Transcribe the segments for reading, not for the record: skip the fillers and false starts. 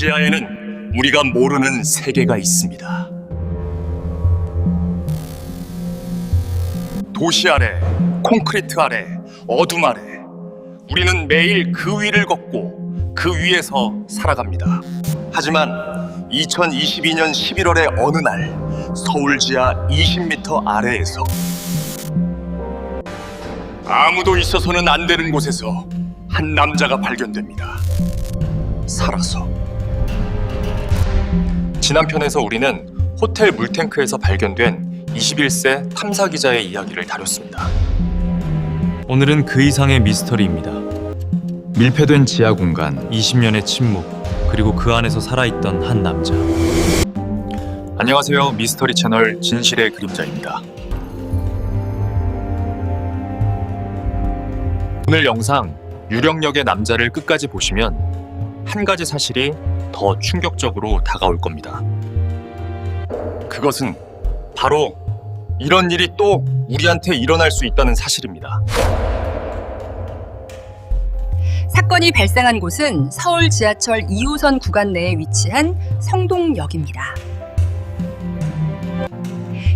지하에는 우리가 모르는 세계가 있습니다. 도시 아래, 콘크리트 아래, 어둠 아래, 우리는 매일 그 위를 걷고 그 위에서 살아갑니다. 하지만 2022년 11월의 어느 날 서울 지하 20m 아래에서 아무도 있어서는 안 되는 곳에서 한 남자가 발견됩니다. 살아서. 지난 편에서 우리는 호텔 물탱크에서 발견된 21세 탐사 기자의 이야기를 다뤘습니다. 오늘은 그 이상의 미스터리입니다. 밀폐된 지하 공간, 20년의 침묵, 그리고 그 안에서 살아있던 한 남자. 안녕하세요. 미스터리 채널 진실의 그림자입니다. 오늘 영상 유령역의 남자를 끝까지 보시면 한 가지 사실이 더 충격적으로 다가올 겁니다. 그것은 바로 이런 일이 또 우리한테 일어날 수 있다는 사실입니다. 사건이 발생한 곳은 서울 지하철 2호선 구간 내에 위치한 성동역입니다.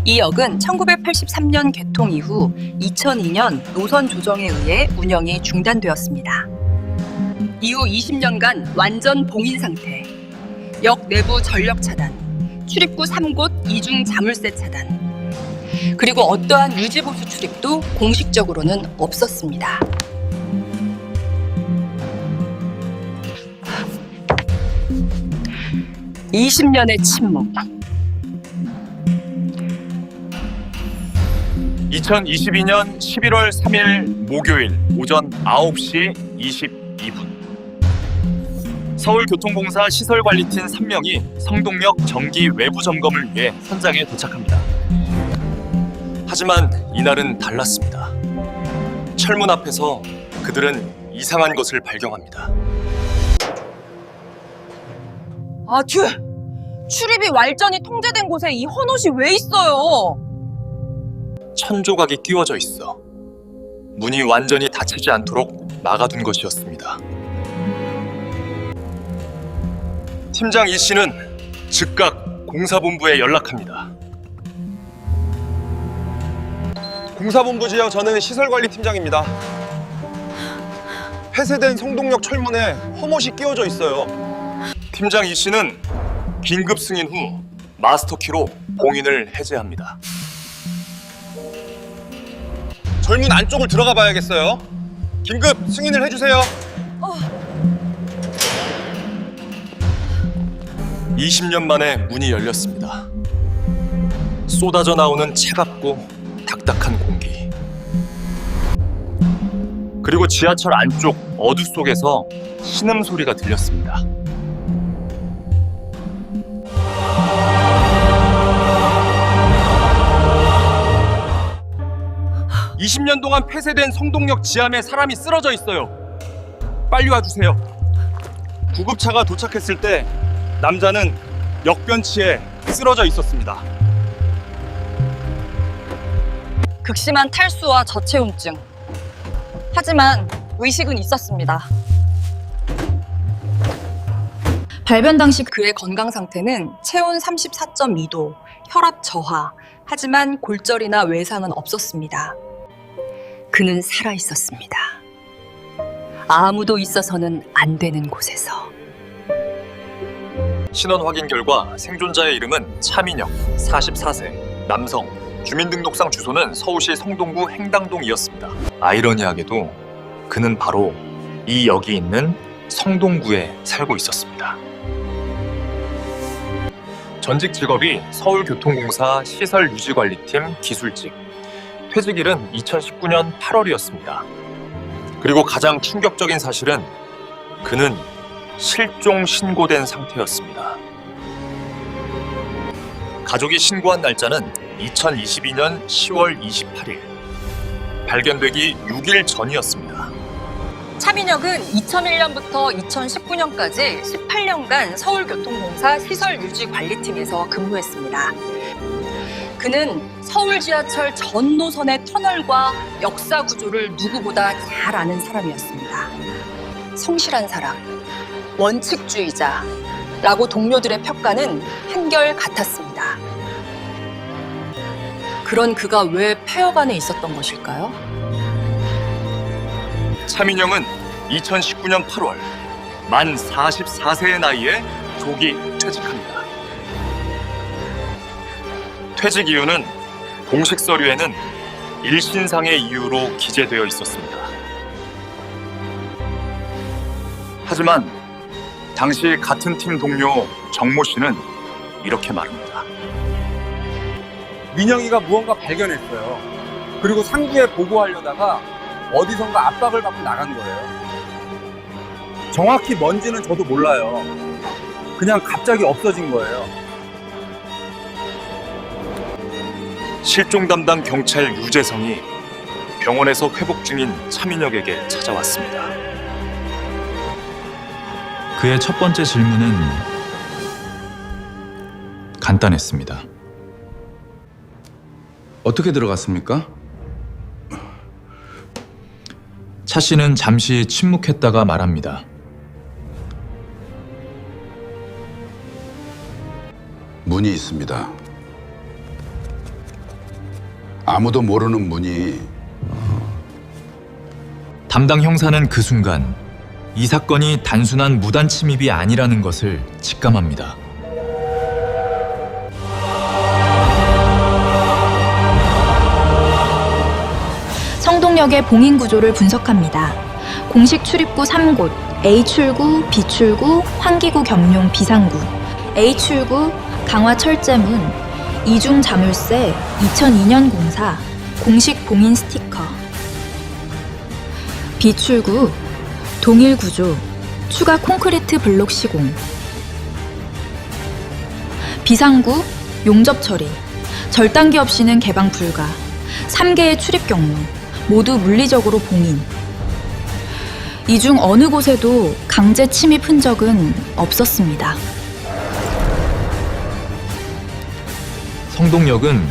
이 역은 1983년 개통 이후 2002년 노선 조정에 의해 운영이 중단되었습니다. 이후 20년간 완전 봉인 상태, 역 내부 전력 차단, 출입구 3곳 이중 자물쇠 차단, 그리고 어떠한 유지보수 출입도 공식적으로는 없었습니다. (20년의) 침묵. 2022년 11월 3일 목요일 오전 9시 22분 서울교통공사 시설관리팀 3명이 성동역 정기 외부 점검을 위해 현장에 도착합니다. 하지만 이날은 달랐습니다. 철문 앞에서 그들은 이상한 것을 발견합니다. 출입이 완전히 통제된 곳에 이 헌옷이 왜 있어요? 천조각이 끼워져 있어 문이 완전히 닫히지 않도록 막아둔 것이었습니다. 팀장 이 씨는 즉각 공사본부에 연락합니다. 공사본부지요. 저는 시설관리팀장입니다. 폐쇄된 성동역 철문에 험옷이 끼워져 있어요. 팀장 이 씨는 긴급 승인 후 마스터키로 봉인을 해제합니다. 절문 안쪽을 들어가 봐야겠어요. 긴급 승인을 해주세요. 20년 만에 문이 열렸습니다. 쏟아져 나오는 차갑고 딱딱한 공기. 그리고 지하철 안쪽 어두 속에서 신음 소리가 들렸습니다. (20년) 동안 폐쇄된 성동역 지하에 사람이 쓰러져 있어요. 빨리 와주세요. 구급차가 도착했을 때 남자는 역변치에 쓰러져 있었습니다. 극심한 탈수와 저체온증. 하지만 의식은 있었습니다. 발견 당시 그의 건강 상태는 체온 34.2도, 혈압 저하, 하지만 골절이나 외상은 없었습니다. 그는 살아 있었습니다. 아무도 있어서는 안 되는 곳에서. 신원 확인 결과 생존자의 이름은 차민혁, 44세, 남성, 주민등록상 주소는 서울시 성동구 행당동이었습니다. 아이러니하게도 그는 바로 이 역이 있는 성동구에 살고 있었습니다. 전직 직업이 서울교통공사 시설유지관리팀 기술직, 퇴직일은 2019년 8월이었습니다. 그리고 가장 충격적인 사실은 그는 실종 신고된 상태였습니다. 가족이 신고한 날짜는 2022년 10월 28일, 발견되기 6일 전이었습니다. 차민혁은 2001년부터 2019년까지 18년간 서울교통공사 시설유지관리팀에서 근무했습니다. 그는 서울 지하철 전 노선의 터널과 역사 구조를 누구보다 잘 아는 사람이었습니다. 성실한 사람, 원칙주의자, 라고 동료들의 평가는 한결 같았습니다. 그런 그가 왜 폐허관에 있었던 것일까요? 차민영은 2019년 8월 만 44세의 나이에 조기 퇴직합니다. 퇴직 이유는 공식 서류에는 일신상의 이유로 기재되어 있었습니다. 하지만 당시 같은 팀 동료 정모 씨는 이렇게 말합니다. 민영이가 무언가 발견했어요. 그리고 상부에 보고하려다가 어디선가 압박을 받고 나간 거예요. 정확히 뭔지는 저도 몰라요. 그냥 갑자기 없어진 거예요. 실종 담당 경찰 유재성이 병원에서 회복 중인 차민혁에게 찾아왔습니다. 그의 첫 번째 질문은 간단했습니다. 어떻게 들어갔습니까? 차 씨는 잠시 침묵했다가 말합니다. 문이 있습니다. 아무도 모르는 문이. 담당 형사는 그 순간 이 사건이 단순한 무단 침입이 아니라는 것을 직감합니다. 성동역의 봉인 구조를 분석합니다. 공식 출입구 3곳, A 출구, B 출구, 환기구 겸용 비상구, A 출구, 강화 철제문, 이중 자물쇠, 2002년 공사, 공식 봉인 스티커. B 출구, 동일 구조, 추가 콘크리트 블록 시공. 비상구, 용접 처리, 절단기 없이는 개방 불가, 3개의 출입 경로, 모두 물리적으로 봉인. 이 중 어느 곳에도 강제 침입 흔적은 없었습니다. 성동역은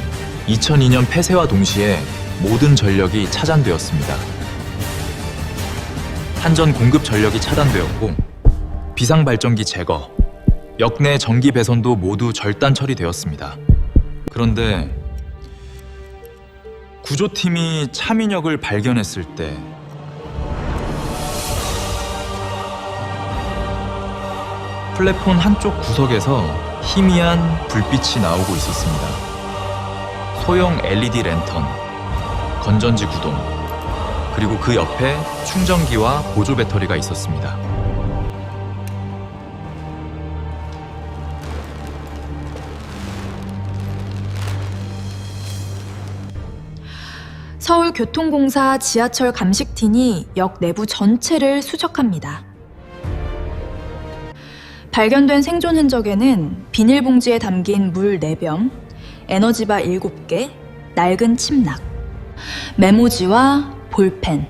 2002년 폐쇄와 동시에 모든 전력이 차단되었습니다. 한전 공급 전력이 차단되었고 비상발전기 제거, 역 내 전기 배선도 모두 절단 처리되었습니다. 그런데 구조팀이 차민혁을 발견했을 때 플랫폰 한쪽 구석에서 희미한 불빛이 나오고 있었습니다. 소형 LED 랜턴, 건전지 구동, 그리고 그 옆에 충전기와 보조 배터리가 있었습니다. 서울교통공사 지하철 감식팀이 역 내부 전체를 수색합니다. 발견된 생존 흔적에는 비닐봉지에 담긴 물 4병, 에너지바 7개, 낡은 침낙, 메모지와 볼펜,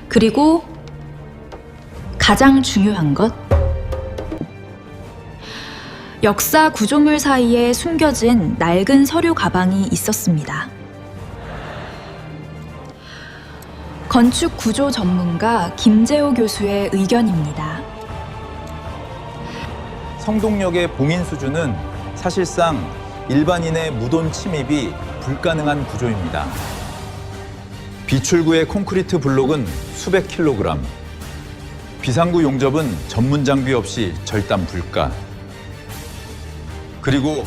그리고 가장 중요한 것, 역사 구조물 사이에 숨겨진 낡은 서류 가방이 있었습니다. 건축 구조 전문가 김재호 교수의 의견입니다. 성동역의 봉인 수준은 사실상 일반인의 무돈 침입이 불가능한 구조입니다. 비출구의 콘크리트 블록은 수백 킬로그램, 비상구 용접은 전문 장비 없이 절단 불가, 그리고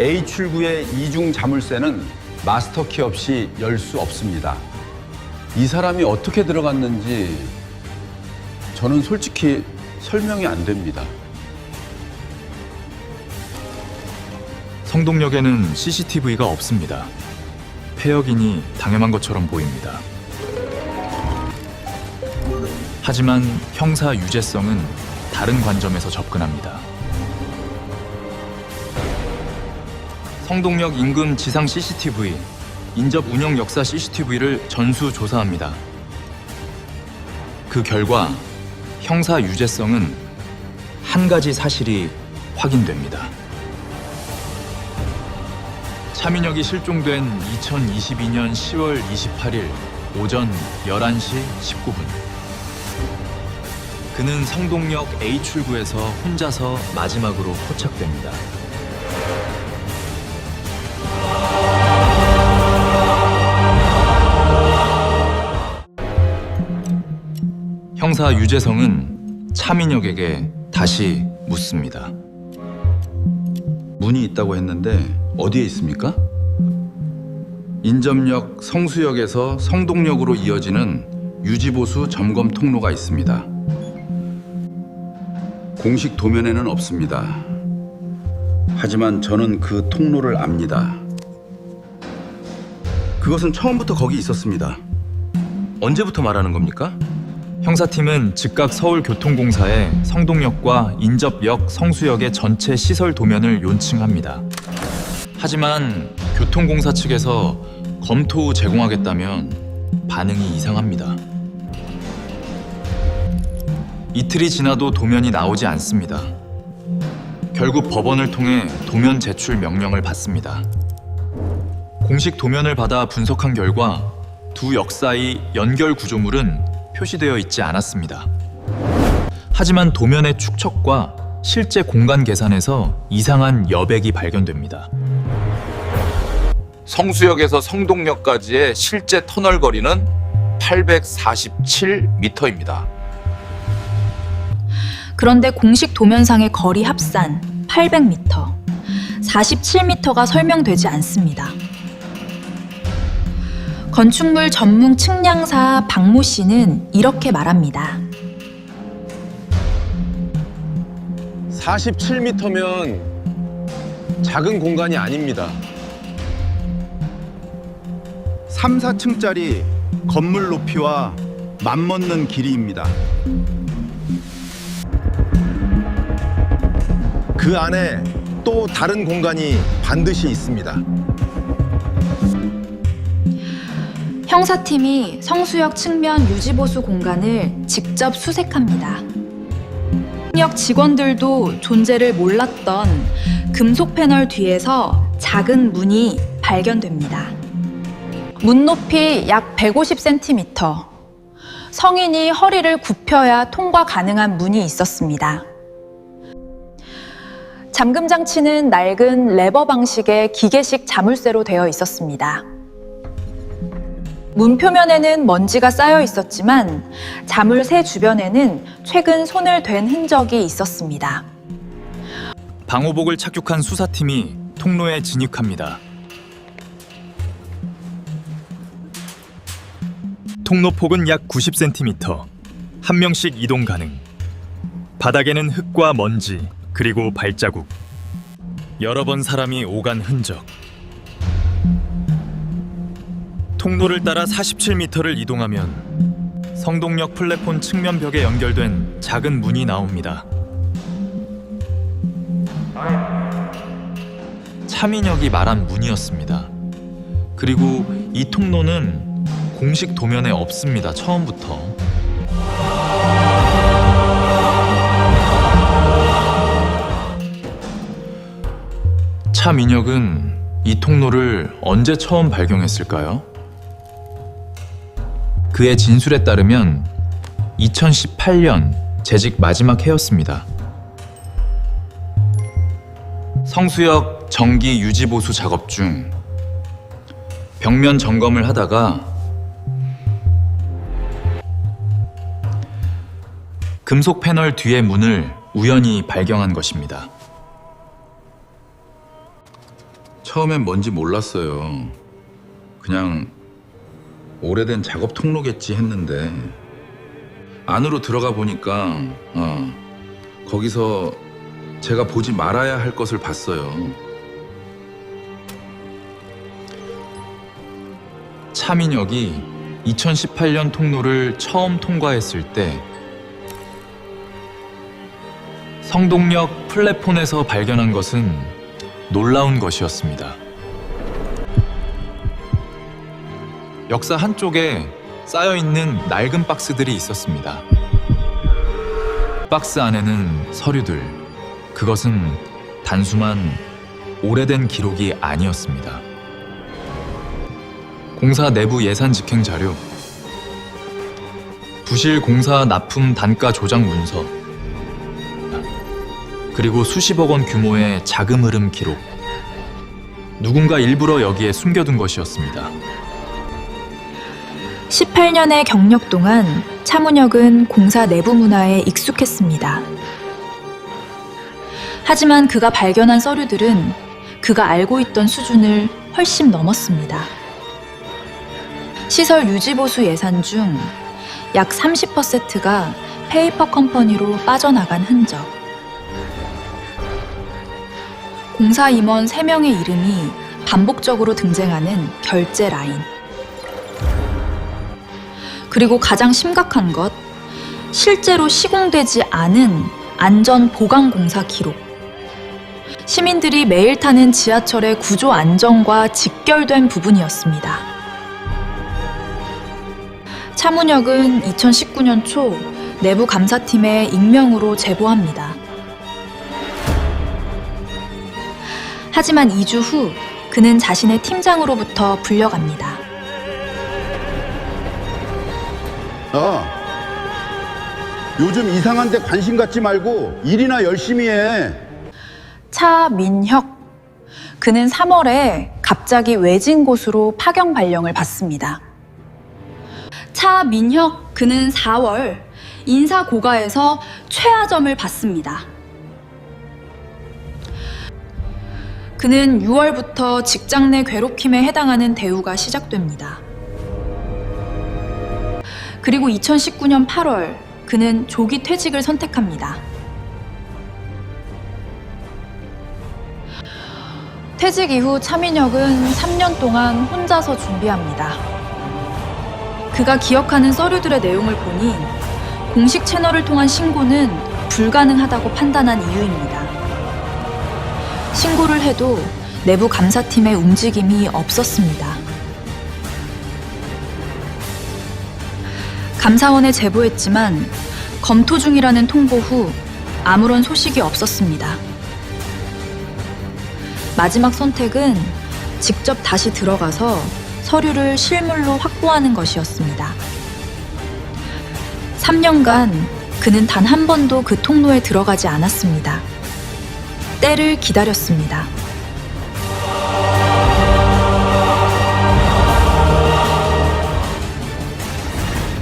A 출구의 이중 자물쇠는 마스터키 없이 열 수 없습니다. 이 사람이 어떻게 들어갔는지 저는 솔직히 설명이 안 됩니다. 성동역에는 CCTV가 없습니다. 폐역인이 당연한 것처럼 보입니다. 하지만 형사 유재성은 다른 관점에서 접근합니다. 성동역 인근 지상 CCTV, 인접 운영 역사 CCTV를 전수 조사합니다. 그 결과 형사 유재성은 한 가지 사실이 확인됩니다. 차민혁이 실종된 2022년 10월 28일 오전 11시 19분. 그는 성동역 A 출구에서 혼자서 마지막으로 포착됩니다. 형사 유재성은 차민혁에게 다시 묻습니다. 문이 있다고 했는데 어디에 있습니까? 인접역 성수역에서 성동역으로 이어지는 유지보수 점검 통로가 있습니다. 공식 도면에는 없습니다. 하지만 저는 그 통로를 압니다. 그것은 처음부터 거기 있었습니다. 언제부터 말하는 겁니까? 형사팀은 즉각 서울교통공사에 성동역과 인접역 성수역의 전체 시설 도면을 요청합니다. 하지만 교통공사 측에서 검토 후 제공하겠다면 반응이 이상합니다. 이틀이 지나도 도면이 나오지 않습니다. 결국 법원을 통해 도면 제출 명령을 받습니다. 공식 도면을 받아 분석한 결과 두 역 사이 연결 구조물은 표시되어 있지 않았습니다. 하지만 도면의 축척과 실제 공간 계산에서 이상한 여백이 발견됩니다. 성수역에서 성동역까지의 실제 터널 거리는 847m입니다. 그런데 공식 도면상의 거리 합산 800m, 47m가 설명되지 않습니다. 건축물 전문 측량사 박모 씨는 이렇게 말합니다. 47m면 작은 공간이 아닙니다. 3, 4층짜리 건물 높이와 맞먹는 길이입니다. 그 안에 또 다른 공간이 반드시 있습니다. 형사팀이 성수역 측면 유지보수 공간을 직접 수색합니다. 역 직원들도 존재를 몰랐던 금속 패널 뒤에서 작은 문이 발견됩니다. 문 높이 약 150cm. 성인이 허리를 굽혀야 통과 가능한 문이 있었습니다. 잠금 장치는 낡은 레버 방식의 기계식 자물쇠로 되어 있었습니다. 문 표면에는 먼지가 쌓여 있었지만 자물쇠 주변에는 최근 손을 댄 흔적이 있었습니다. 방호복을 착륙한 수사팀이 통로에 진입합니다. 통로 폭은 약 90cm, 한 명씩 이동 가능. 바닥에는 흙과 먼지, 그리고 발자국. 여러 번 사람이 오간 흔적. 통로를 따라 47m를 이동하면 성동역 플랫폼 측면 벽에 연결된 작은 문이 나옵니다. 차민혁이 말한 문이었습니다. 그리고 이 통로는 공식 도면에 없습니다. 처음부터. 차민혁은 이 통로를 언제 처음 발견했을까요? 그의 진술에 따르면 2018년 재직 마지막 해였습니다. 성수역 정기 유지보수 작업 중 벽면 점검을 하다가 금속 패널 뒤의 문을 우연히 발견한 것입니다. 처음엔 뭔지 몰랐어요. 그냥 오래된 작업 통로겠지 했는데 안으로 들어가 보니까 거기서 제가 보지 말아야 할 것을 봤어요. 차민혁이 2018년 통로를 처음 통과했을 때 성동역 플랫폰에서 발견한 것은 놀라운 것이었습니다. 역사 한쪽에 쌓여있는 낡은 박스들이 있었습니다. 박스 안에는 서류들, 그것은 단순한 오래된 기록이 아니었습니다. 공사 내부 예산 집행 자료, 부실 공사 납품 단가 조작 문서, 그리고 수십억 원 규모의 자금 흐름 기록. 누군가 일부러 여기에 숨겨둔 것이었습니다. 18년의 경력 동안 차문혁은 공사 내부 문화에 익숙했습니다. 하지만 그가 발견한 서류들은 그가 알고 있던 수준을 훨씬 넘었습니다. 시설 유지보수 예산 중 약 30%가 페이퍼 컴퍼니로 빠져나간 흔적. 공사 임원 3명의 이름이 반복적으로 등장하는 결제 라인. 그리고 가장 심각한 것, 실제로 시공되지 않은 안전 보강 공사 기록. 시민들이 매일 타는 지하철의 구조 안정과 직결된 부분이었습니다. 차문혁은 2019년 초 내부 감사팀에 익명으로 제보합니다. 하지만 2주 후 그는 자신의 팀장으로부터 불려갑니다. 요즘 이상한 데 관심 갖지 말고 일이나 열심히 해. 차민혁. 그는 3월에 갑자기 외진 곳으로 파견 발령을 받습니다. 차민혁. 그는 4월 인사 고가에서 최하점을 받습니다. 그는 6월부터 직장 내 괴롭힘에 해당하는 대우가 시작됩니다. 그리고 2019년 8월 그는 조기 퇴직을 선택합니다. 퇴직 이후 차민혁은 3년 동안 혼자서 준비합니다. 그가 기억하는 서류들의 내용을 보니 공식 채널을 통한 신고는 불가능하다고 판단한 이유입니다. 신고를 해도 내부 감사팀의 움직임이 없었습니다. 감사원에 제보했지만 검토 중이라는 통보 후 아무런 소식이 없었습니다. 마지막 선택은 직접 다시 들어가서 서류를 실물로 확보하는 것이었습니다. 3년간 그는 단 한 번도 그 통로에 들어가지 않았습니다. 때를 기다렸습니다.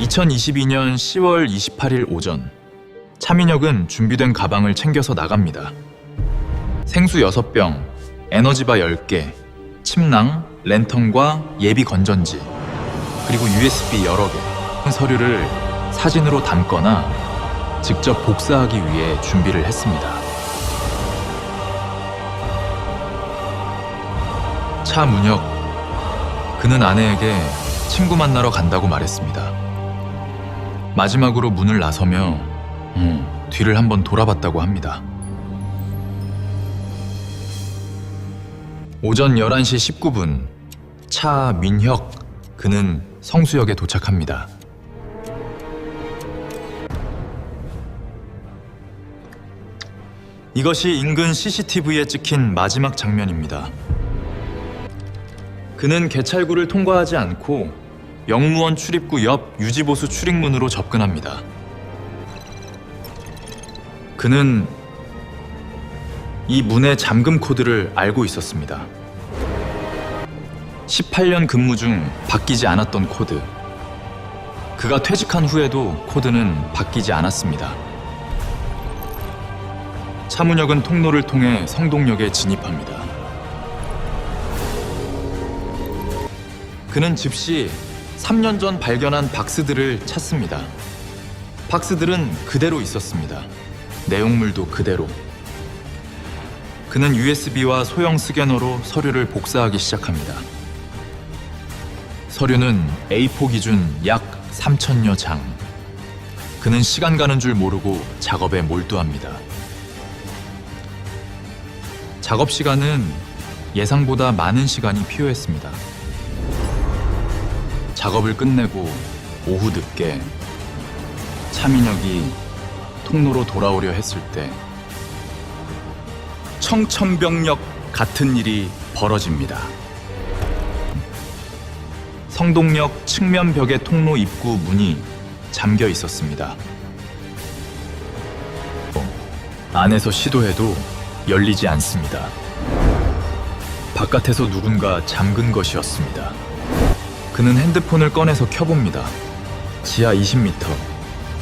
(2022년 10월 28일) 오전, 차민혁은 준비된 가방을 챙겨서 나갑니다. 생수 6병, 에너지바 10개, 침낭, 랜턴과 예비 건전지, 그리고 USB 여러 개, 서류를 사진으로 담거나 직접 복사하기 위해 준비를 했습니다. 차문혁. 그는 아내에게 친구 만나러 간다고 말했습니다. 마지막으로 문을 나서며 뒤를 한번 돌아봤다고 합니다. 오전 11시 19분, 차민혁. 그는 성수역에 도착합니다. 이것이 인근 CCTV에 찍힌 마지막 장면입니다. 그는 개찰구를 통과하지 않고 영무원 출입구 옆 유지보수 출입문으로 접근합니다. 그는 이 문의 잠금 코드를 알고 있었습니다. 18년 근무 중 바뀌지 않았던 코드. 그가 퇴직한 후에도 코드는 바뀌지 않았습니다. 차문혁은 통로를 통해 성동역에 진입합니다. 그는 즉시 3년 전 발견한 박스들을 찾습니다. 박스들은 그대로 있었습니다. 내용물도 그대로. 그는 USB와 소형 스캐너로 서류를 복사하기 시작합니다. 서류는 A4 기준 약 3,000여 장. 그는 시간 가는 줄 모르고 작업에 몰두합니다. 작업 시간은 예상보다 많은 시간이 필요했습니다. 작업을 끝내고 오후 늦게 차민혁이 통로로 돌아오려 했을 때 청천벽력 같은 일이 벌어집니다. 성동역 측면 벽의 통로 입구 문이 잠겨 있었습니다. 안에서 시도해도 열리지 않습니다. 바깥에서 누군가 잠근 것이었습니다. 그는 핸드폰을 꺼내서 켜봅니다. 지하 20m.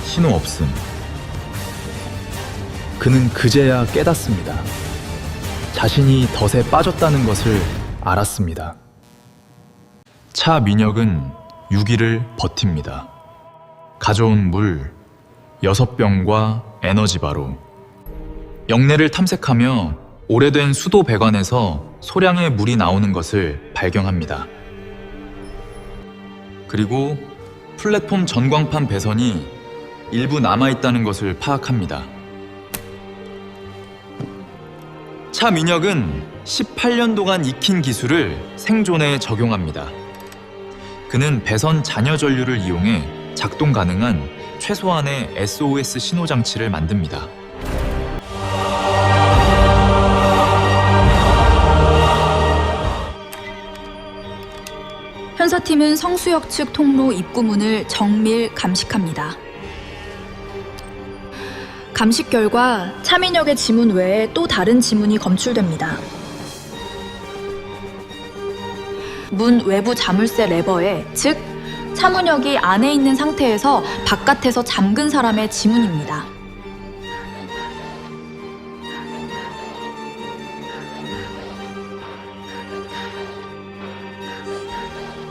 신호 없음. 그는 그제야 깨닫습니다. 자신이 덫에 빠졌다는 것을 알았습니다. 차 민혁은 6일을 버팁니다. 가져온 물 6병과 에너지바로. 영내를 탐색하며 오래된 수도 배관에서 소량의 물이 나오는 것을 발견합니다. 그리고 플랫폼 전광판 배선이 일부 남아있다는 것을 파악합니다. 차 민혁은 18년도간 익힌 기술을 생존에 적용합니다. 그는 배선 잔여 전류를 이용해 작동 가능한 최소한의 SOS 신호 장치를 만듭니다. 현사팀은 성수역 측 통로 입구문을 정밀 감식합니다. 감식 결과 차민혁의 지문 외에 또 다른 지문이 검출됩니다. 문 외부 자물쇠 레버에, 즉 차문혁이 안에 있는 상태에서 바깥에서 잠근 사람의 지문입니다.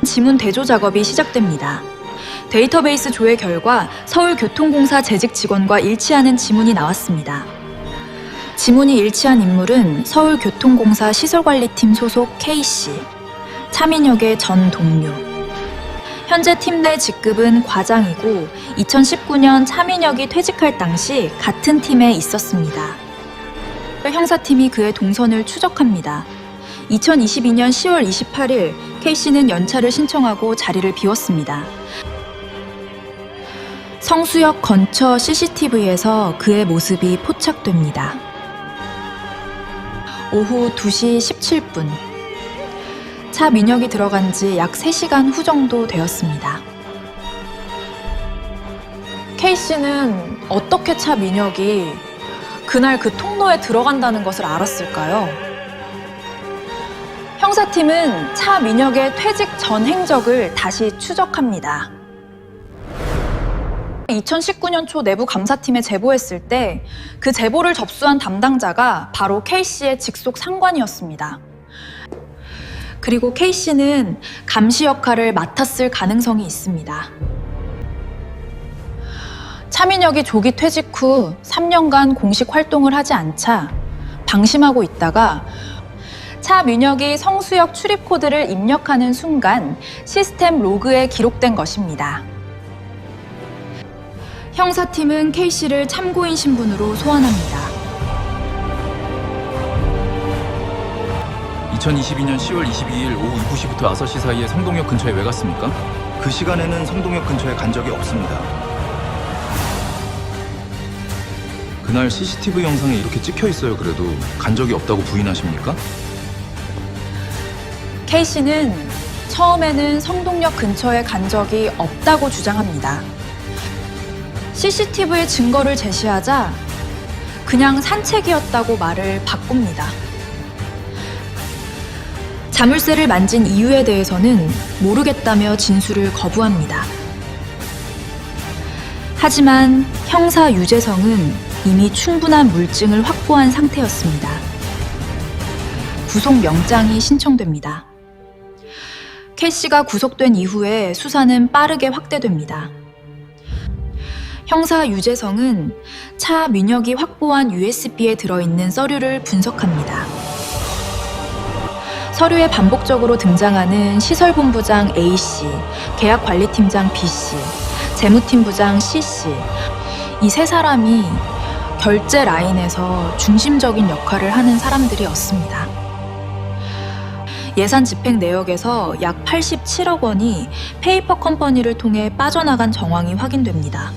지문 대조 작업이 시작됩니다. 데이터베이스 조회 결과 서울교통공사 재직 직원과 일치하는 지문이 나왔습니다. 지문이 일치한 인물은 서울교통공사 시설관리팀 소속 K씨, 차민혁의 전 동료. 현재 팀 내 직급은 과장이고 2019년 차민혁이 퇴직할 당시 같은 팀에 있었습니다. 형사팀이 그의 동선을 추적합니다. 2022년 10월 28일 K씨는 연차를 신청하고 자리를 비웠습니다. 성수역 근처 CCTV에서 그의 모습이 포착됩니다. 오후 2시 17분. 차 민혁이 들어간 지 약 3시간 후 정도 되었습니다. K씨는 어떻게 차 민혁이 그날 그 통로에 들어간다는 것을 알았을까요? 형사팀은 차 민혁의 퇴직 전 행적을 다시 추적합니다. 2019년 초 내부 감사팀에 제보했을 때 그 제보를 접수한 담당자가 바로 K씨의 직속 상관이었습니다. 그리고 K씨는 감시 역할을 맡았을 가능성이 있습니다. 차민혁이 조기 퇴직 후 3년간 공식 활동을 하지 않자 방심하고 있다가 차 민혁이 성수역 출입 코드를 입력하는 순간 시스템 로그에 기록된 것입니다. 형사팀은 K씨를 참고인 신분으로 소환합니다. 2022년 10월 22일 오후 2시부터 6시 사이에 성동역 근처에 왜 갔습니까? 그 시간에는 성동역 근처에 간 적이 없습니다. 그날 CCTV 영상에 이렇게 찍혀 있어요. 그래도 간 적이 없다고 부인하십니까? K씨는 처음에는 성동역 근처에 간 적이 없다고 주장합니다. CCTV의 증거를 제시하자 그냥 산책이었다고 말을 바꿉니다. 자물쇠를 만진 이유에 대해서는 모르겠다며 진술을 거부합니다. 하지만 형사 유재성은 이미 충분한 물증을 확보한 상태였습니다. 구속영장이 신청됩니다. K씨가 구속된 이후에 수사는 빠르게 확대됩니다. 형사 유재성은 차 민혁이 확보한 USB에 들어있는 서류를 분석합니다. 서류에 반복적으로 등장하는 시설본부장 A씨, 계약관리팀장 B씨, 재무팀부장 C씨, 이 세 사람이 결제 라인에서 중심적인 역할을 하는 사람들이었습니다. 예산 집행 내역에서 약 87억 원이 페이퍼 컴퍼니를 통해 빠져나간 정황이 확인됩니다.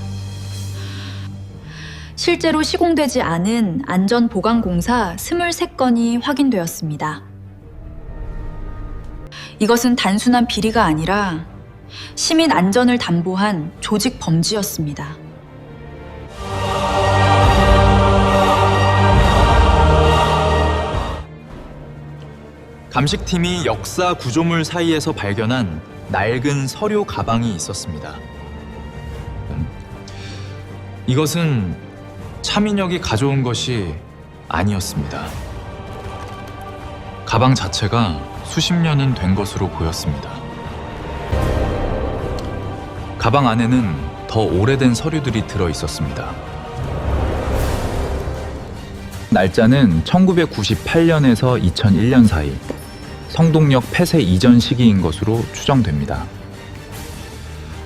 실제로 시공되지 않은 안전보강공사 23건이 확인되었습니다. 이것은 단순한 비리가 아니라 시민 안전을 담보한 조직 범죄였습니다. 감식팀이 역사 구조물 사이에서 발견한 낡은 서류 가방이 있었습니다. 이것은 차민혁이 가져온 것이 아니었습니다. 가방 자체가 수십 년은 된 것으로 보였습니다. 가방 안에는 더 오래된 서류들이 들어 있었습니다. 날짜는 1998년에서 2001년 사이, 성동역 폐쇄 이전 시기인 것으로 추정됩니다.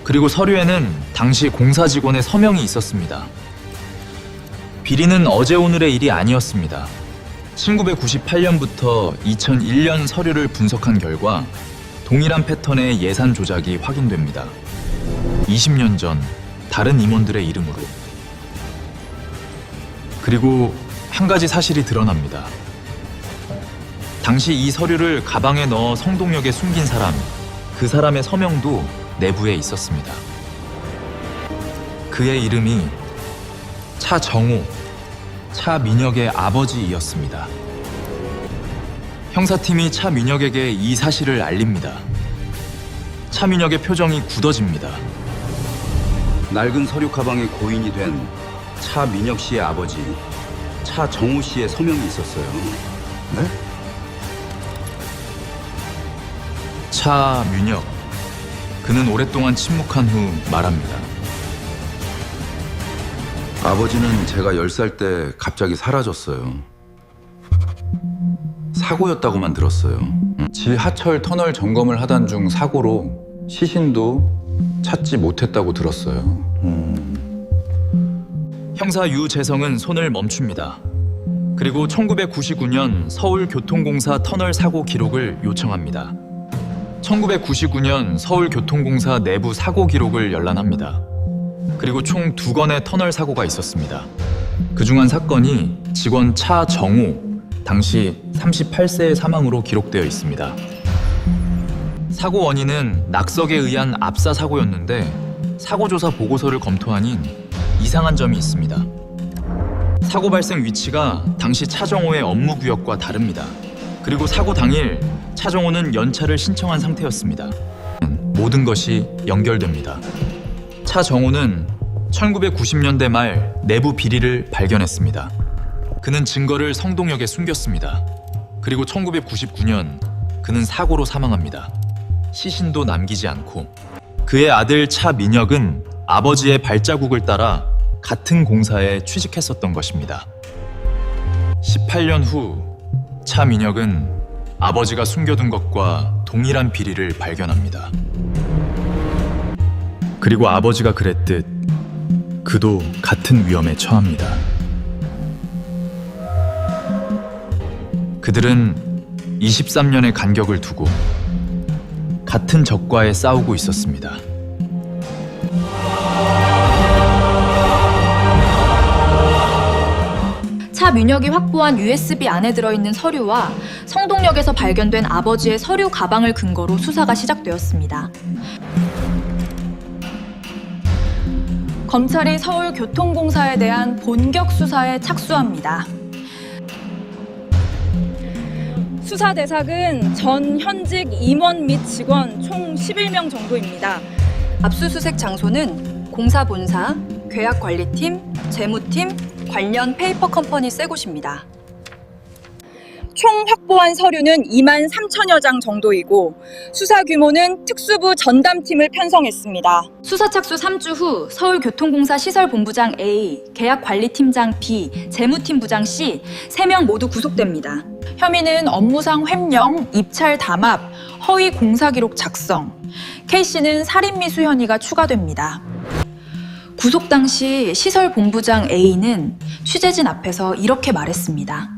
그리고 서류에는 당시 공사 직원의 서명이 있었습니다. 비리는 어제 오늘의 일이 아니었습니다. 1998년부터 2001년 서류를 분석한 결과 동일한 패턴의 예산 조작이 확인됩니다. 20년 전 다른 임원들의 이름으로. 그리고 한 가지 사실이 드러납니다. 당시 이 서류를 가방에 넣어 성동역에 숨긴 사람, 그 사람의 서명도 내부에 있었습니다. 그의 이름이 차정호, 차민혁의 아버지이었습니다. 형사팀이 차민혁에게 이 사실을 알립니다. 차민혁의 표정이 굳어집니다. 낡은 서류 가방의 고인이 된 차민혁 씨의 아버지 차정호 씨의 서명이 있었어요. 네? 차민혁. 그는 오랫동안 침묵한 후 말합니다. 아버지는 제가 10살 때 갑자기 사라졌어요. 사고였다고만 들었어요. 지하철 터널 점검을 하던 중 사고로 시신도 찾지 못했다고 들었어요. 형사 유재성은 손을 멈춥니다. 그리고 1999년 서울교통공사 터널 사고 기록을 요청합니다. 1999년 서울교통공사 내부 사고 기록을 열람합니다. 그리고 총 2건의 터널 사고가 있었습니다. 그중 한 사건이 직원 차정호, 당시 38세의 사망으로 기록되어 있습니다. 사고 원인은 낙석에 의한 압사 사고였는데 사고조사 보고서를 검토하니 이상한 점이 있습니다. 사고 발생 위치가 당시 차정호의 업무 구역과 다릅니다. 그리고 사고 당일 차정호는 연차를 신청한 상태였습니다. 모든 것이 연결됩니다. 차정호는 1990년대 말 내부 비리를 발견했습니다. 그는 증거를 성동역에 숨겼습니다. 그리고 1999년 그는 사고로 사망합니다. 시신도 남기지 않고. 그의 아들 차민혁은 아버지의 발자국을 따라 같은 공사에 취직했었던 것입니다. 18년 후 차민혁은 아버지가 숨겨둔 것과 동일한 비리를 발견합니다. 그리고 아버지가 그랬듯 그도 같은 위험에 처합니다. 그들은 23년의 간격을 두고 같은 적과에 싸우고 있었습니다. 차민혁이 확보한 USB 안에 들어있는 서류와 성동역에서 발견된 아버지의 서류 가방을 근거로 수사가 시작되었습니다. 검찰이 서울교통공사에 대한 본격 수사에 착수합니다. 수사 대상은 전 현직 임원 및 직원 총 11명 정도입니다. 압수수색 장소는 공사 본사, 계약관리팀, 재무팀, 관련 페이퍼 컴퍼니 세 곳입니다. 총 확보한 서류는 2만 3천여 장 정도이고 수사 규모는 특수부 전담팀을 편성했습니다. 수사 착수 3주 후 서울교통공사 시설본부장 A, 계약관리팀장 B, 재무팀부장 C 3명 모두 구속됩니다. 혐의는 업무상 횡령, 입찰 담합, 허위 공사기록 작성. K씨는 살인미수 혐의가 추가됩니다. 구속 당시 시설본부장 A는 취재진 앞에서 이렇게 말했습니다.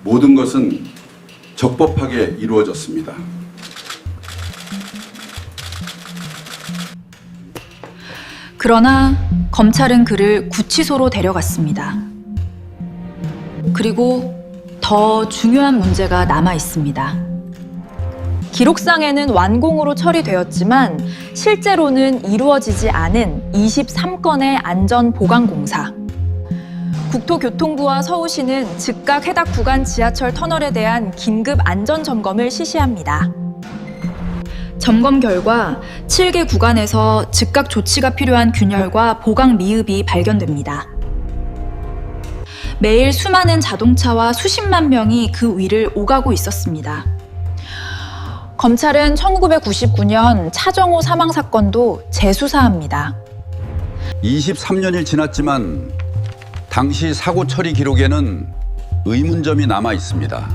모든 것은 적법하게 이루어졌습니다. 그러나 검찰은 그를 구치소로 데려갔습니다. 그리고 더 중요한 문제가 남아 있습니다. 기록상에는 완공으로 처리되었지만 실제로는 이루어지지 않은 23건의 안전보강공사. 국토교통부와 서울시는 즉각 해당 구간 지하철 터널에 대한 긴급 안전점검을 실시합니다. 점검 결과 7개 구간에서 즉각 조치가 필요한 균열과 보강 미흡이 발견됩니다. 매일 수많은 자동차와 수십만 명이 그 위를 오가고 있었습니다. 검찰은 1999년 차정호 사망 사건도 재수사합니다. 23년이 지났지만 당시 사고 처리 기록에는 의문점이 남아 있습니다.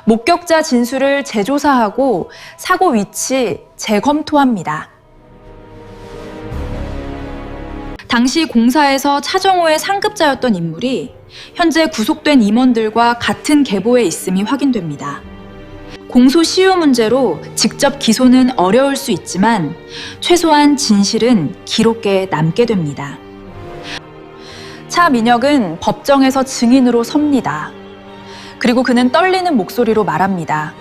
목격자 진술을 재조사하고 사고 위치 재검토합니다. 당시 공사에서 차정호의 상급자였던 인물이 현재 구속된 임원들과 같은 계보에 있음이 확인됩니다. 공소시효 문제로 직접 기소는 어려울 수 있지만 최소한 진실은 기록계에 남게 됩니다. 차 민혁은 법정에서 증인으로 섭니다. 그리고 그는 떨리는 목소리로 말합니다.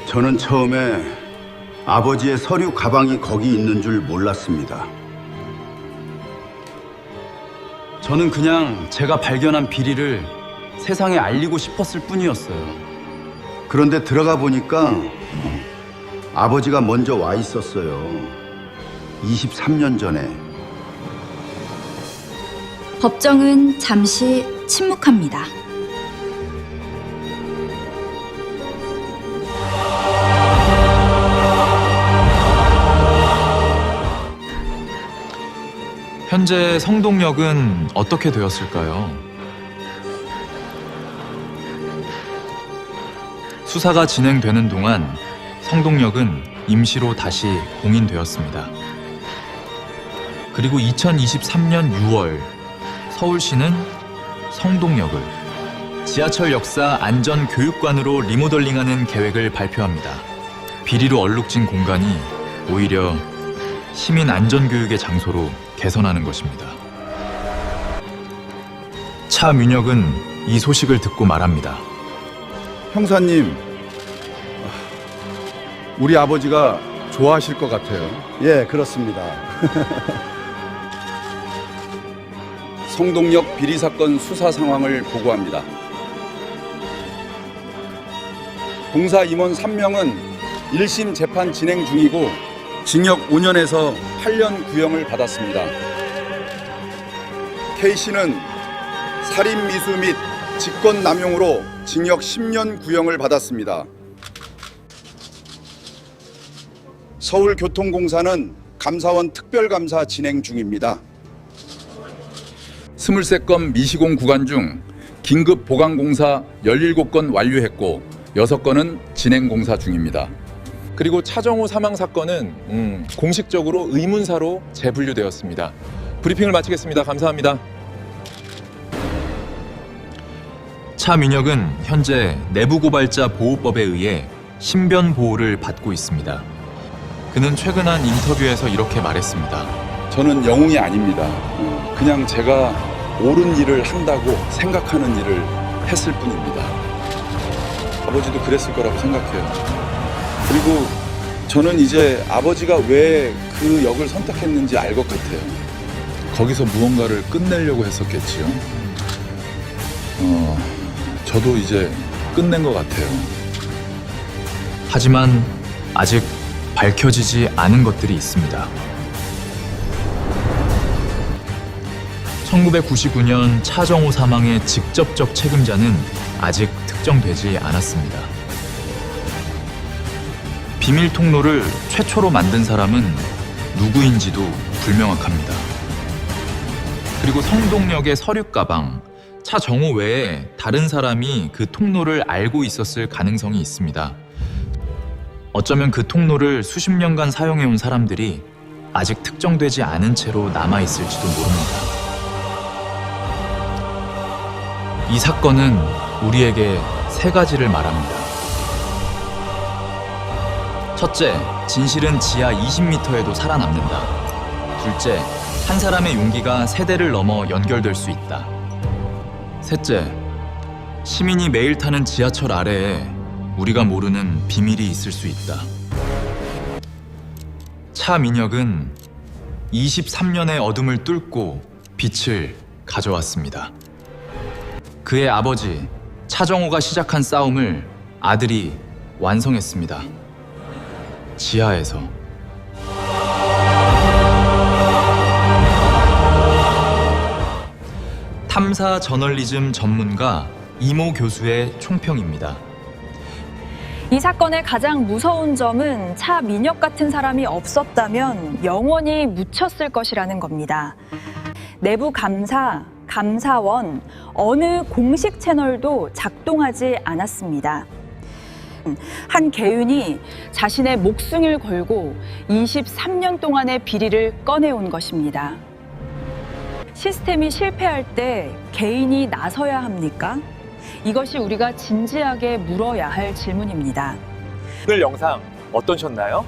저는 처음에 아버지의 서류 가방이 거기 있는 줄 몰랐습니다. 저는 그냥 제가 발견한 비리를 세상에 알리고 싶었을 뿐이었어요. 그런데 들어가 보니까 아버지가 먼저 와 있었어요. 23년 전에. 법정은 잠시 침묵합니다. 현재 성동역은 어떻게 되었을까요? 수사가 진행되는 동안 성동역은 임시로 다시 공인되었습니다. 그리고 2023년 6월 서울시는 성동역을 지하철 역사 안전교육관으로 리모델링하는 계획을 발표합니다. 비리로 얼룩진 공간이 오히려 시민 안전교육의 장소로 개선하는 것입니다. 차 민혁은 이 소식을 듣고 말합니다. 형사님, 우리 아버지가 좋아하실 것 같아요. 예, 그렇습니다. 성동역 비리 사건 수사 상황을 보고합니다. 공사 임원 3명은 1심 재판 진행 중이고 징역 5년에서 8년 구형을 받았습니다. K씨는 살인 미수 및 직권남용으로 징역 10년 구형을 받았습니다. 서울교통공사는 감사원 특별감사 진행 중입니다. 23건 미시공 구간 중 긴급 보강공사 17건 완료했고 6건은 진행공사 중입니다. 그리고 차정호 사망 사건은 공식적으로 의문사로 재분류되었습니다. 브리핑을 마치겠습니다. 감사합니다. 차 민혁은 현재 내부고발자 보호법에 의해 신변 보호를 받고 있습니다. 그는 최근 한 인터뷰에서 이렇게 말했습니다. 저는 영웅이 아닙니다. 그냥 제가 옳은 일을 한다고 생각하는 일을 했을 뿐입니다. 아버지도 그랬을 거라고 생각해요. 그리고 저는 이제 아버지가 왜 그 역을 선택했는지 알 것 같아요. 거기서 무언가를 끝내려고 했었겠지요. 저도 이제 끝낸 것 같아요. 하지만 아직 밝혀지지 않은 것들이 있습니다. 1999년 차정호 사망의 직접적 책임자는 아직 특정되지 않았습니다. 비밀 통로를 최초로 만든 사람은 누구인지도 불명확합니다. 그리고 성동역의 서류 가방, 차정호 외에 다른 사람이 그 통로를 알고 있었을 가능성이 있습니다. 어쩌면 그 통로를 수십 년간 사용해온 사람들이 아직 특정되지 않은 채로 남아있을지도 모릅니다. 이 사건은 우리에게 세 가지를 말합니다. 첫째, 진실은 지하 20m에도 살아남는다. 둘째, 한 사람의 용기가 세대를 넘어 연결될 수 있다. 셋째, 시민이 매일 타는 지하철 아래에 우리가 모르는 비밀이 있을 수 있다. 차 민혁은 23년의 어둠을 뚫고 빛을 가져왔습니다. 그의 아버지 차정호가 시작한 싸움을 아들이 완성했습니다. 지하에서. 탐사 저널리즘 전문가 이모 교수의 총평입니다. 이 사건의 가장 무서운 점은 차 민혁 같은 사람이 없었다면 영원히 묻혔을 것이라는 겁니다. 내부 감사, 감사원, 어느 공식 채널도 작동하지 않았습니다. 한 개윤이 자신의 목숨을 걸고 23년 동안의 비리를 꺼내온 것입니다. 시스템이 실패할 때 개인이 나서야 합니까? 이것이 우리가 진지하게 물어야 할 질문입니다. 오늘 영상 어떠셨나요?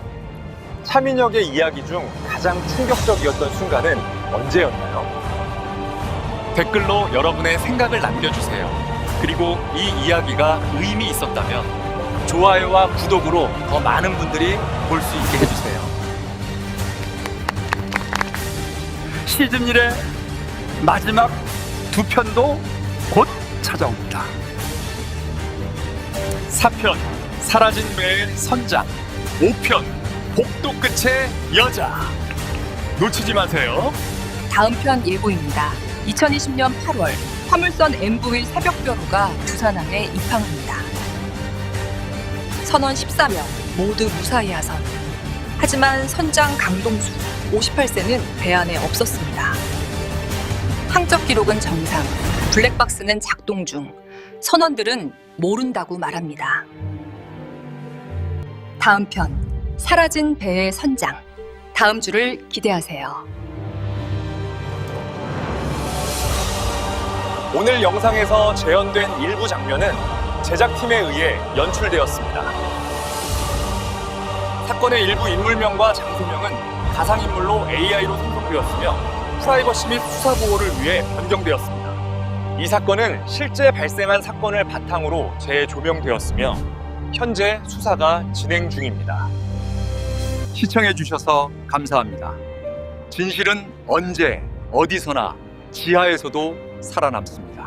차민혁의 이야기 중 가장 충격적이었던 순간은 언제였나요? 댓글로 여러분의 생각을 남겨주세요. 그리고 이 이야기가 의미 있었다면 좋아요와 구독으로 더 많은 분들이 볼 수 있게 해주세요. 시즌 1의 마지막 2편도 곧 찾아옵니다. 4편 사라진 매의 선장, 5편 복도 끝의 여자. 놓치지 마세요. 다음 편 예고입니다. 2020년 8월 화물선 MV 새벽벼루가 부산항에 입항합니다. 선원 14명 모두 무사히 하선. 하지만 선장 강동수 58세는 배 안에 없었습니다. 항적 기록은 정상, 블랙박스는 작동 중. 선원들은 모른다고 말합니다. 다음 편 사라진 배의 선장. 다음 주를 기대하세요. 오늘 영상에서 재현된 일부 장면은 제작팀에 의해 연출되었습니다. 사건의 일부 인물명과 장소명은 가상인물로 AI로 생성되었으며 프라이버시 및 수사 보호를 위해 변경되었습니다. 이 사건은 실제 발생한 사건을 바탕으로 재조명되었으며 현재 수사가 진행 중입니다. 시청해주셔서 감사합니다. 진실은 언제 어디서나 지하에서도 살아남습니다.